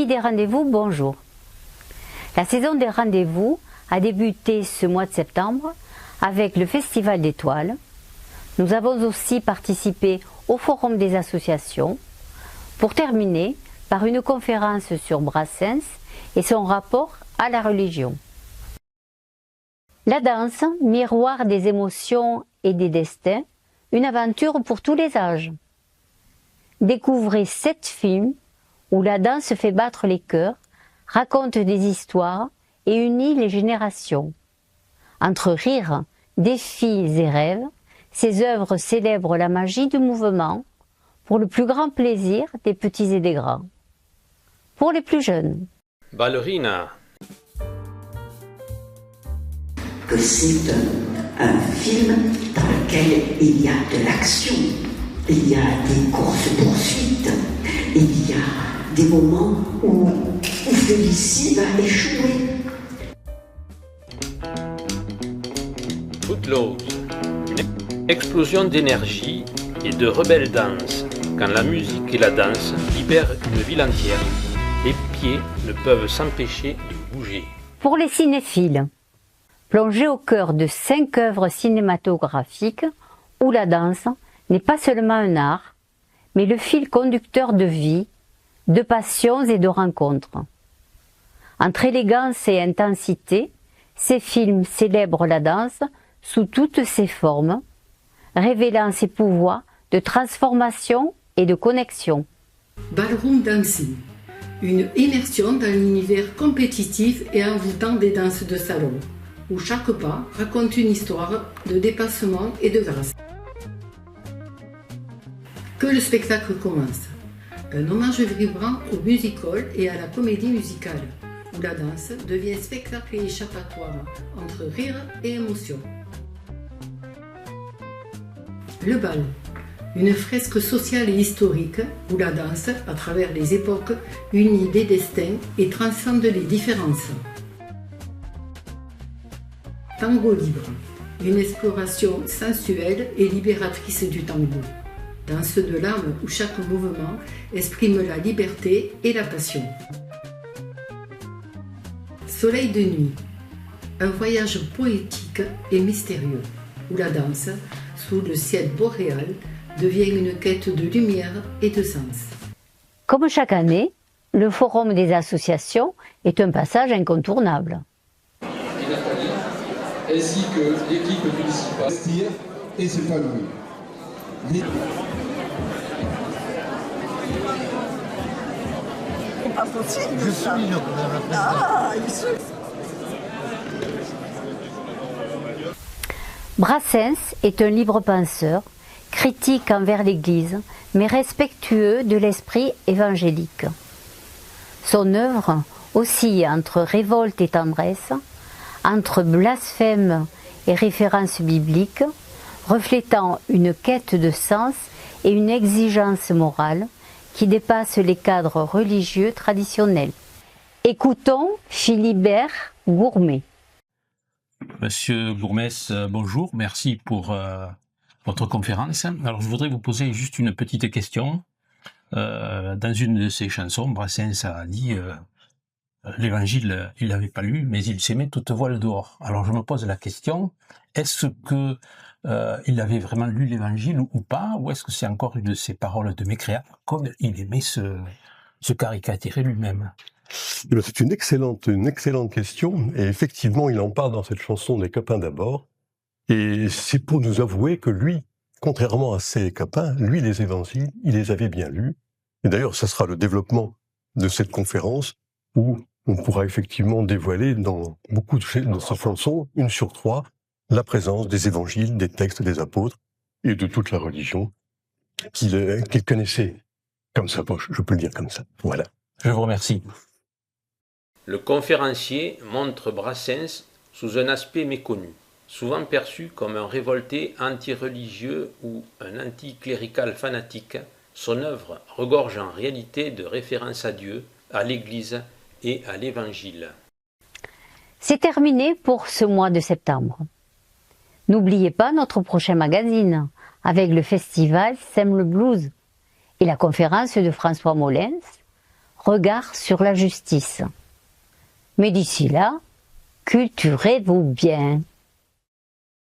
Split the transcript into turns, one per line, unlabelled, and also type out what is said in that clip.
Amis des rendez-vous, bonjour. La saison des rendez-vous a débuté ce mois de septembre avec le Festival d'étoiles. Nous avons aussi participé au Forum des associations pour terminer par une conférence sur Brassens et son rapport à la religion. La danse, miroir des émotions et des destins, une aventure pour tous les âges. Découvrez 7 films où la danse fait battre les cœurs, raconte des histoires et unit les générations. Entre rires, défis et rêves, ces œuvres célèbrent la magie du mouvement pour le plus grand plaisir des petits et des grands. Pour les plus jeunes.
Ballerina.
Que c'est un film dans lequel il y a de l'action, il y a des courses-poursuites, il y a des moments où Félicie va échouer.
Footloose. Une explosion d'énergie et de rebelle danse. Quand la musique et la danse libèrent une ville entière, les pieds ne peuvent s'empêcher de bouger.
Pour les cinéphiles, plongez au cœur de 5 œuvres cinématographiques où la danse n'est pas seulement un art, mais le fil conducteur de vie, de passions et de rencontres. Entre élégance et intensité, ces films célèbrent la danse sous toutes ses formes, révélant ses pouvoirs de transformation et de connexion.
Ballroom Dancing, une immersion dans l'univers compétitif et envoûtant des danses de salon, où chaque pas raconte une histoire de dépassement et de grâce. Que le spectacle commence. Un hommage vibrant au music-hall et à la comédie musicale, où la danse devient spectacle et échappatoire entre rire et émotion. Le bal, une fresque sociale et historique où la danse, à travers les époques, unit les destins et transcende les différences. Tango libre, une exploration sensuelle et libératrice du tango. Danse de l'âme où chaque mouvement exprime la liberté et la passion. Soleil de nuit, un voyage poétique et mystérieux, où la danse, sous le ciel boréal, devient une quête de lumière et de sens.
Comme chaque année, le Forum des associations est un passage incontournable.
Ainsi que l'équipe municipale. Et s'épanouir.
C'est pas possible, ça. Ah,
Brassens est un libre penseur, critique envers l'Église, mais respectueux de l'esprit évangélique. Son œuvre oscille entre révolte et tendresse, entre blasphème et référence biblique, reflétant une quête de sens et une exigence morale qui dépasse les cadres religieux traditionnels. Écoutons Philibert Gourmet.
Monsieur Gourmès, bonjour, merci pour votre conférence. Alors je voudrais vous poser juste une petite question. Dans une de ses chansons, Brassens a dit l'évangile, il l'avait pas lu, mais il s'aimait toute voile dehors. Alors je me pose la question, est-ce que il avait vraiment lu l'évangile ou pas, ou est-ce que c'est encore une de ses paroles de mécréant, comme il aimait se caricaturer lui-même?
C'est une excellente question, et effectivement il en parle dans cette chanson des copains d'abord, et c'est pour nous avouer que lui, contrairement à ses copains, lui les évangiles, il les avait bien lus, et d'ailleurs ça sera le développement de cette conférence, où on pourra effectivement dévoiler dans beaucoup de ces chansons, 1 sur 3, la présence des évangiles, des textes des apôtres, et de toute la religion qu'il connaissait comme sa poche, je peux le dire comme ça, voilà.
Je vous remercie.
Le conférencier montre Brassens sous un aspect méconnu, souvent perçu comme un révolté anti-religieux ou un anticlérical fanatique. Son œuvre regorge en réalité de références à Dieu, à l'Église et à l'Évangile.
C'est terminé pour ce mois de septembre. N'oubliez pas notre prochain magazine, avec le festival Sème le Blues et la conférence de François Molins. regard sur la justice. Mais d'ici là, culturez-vous bien.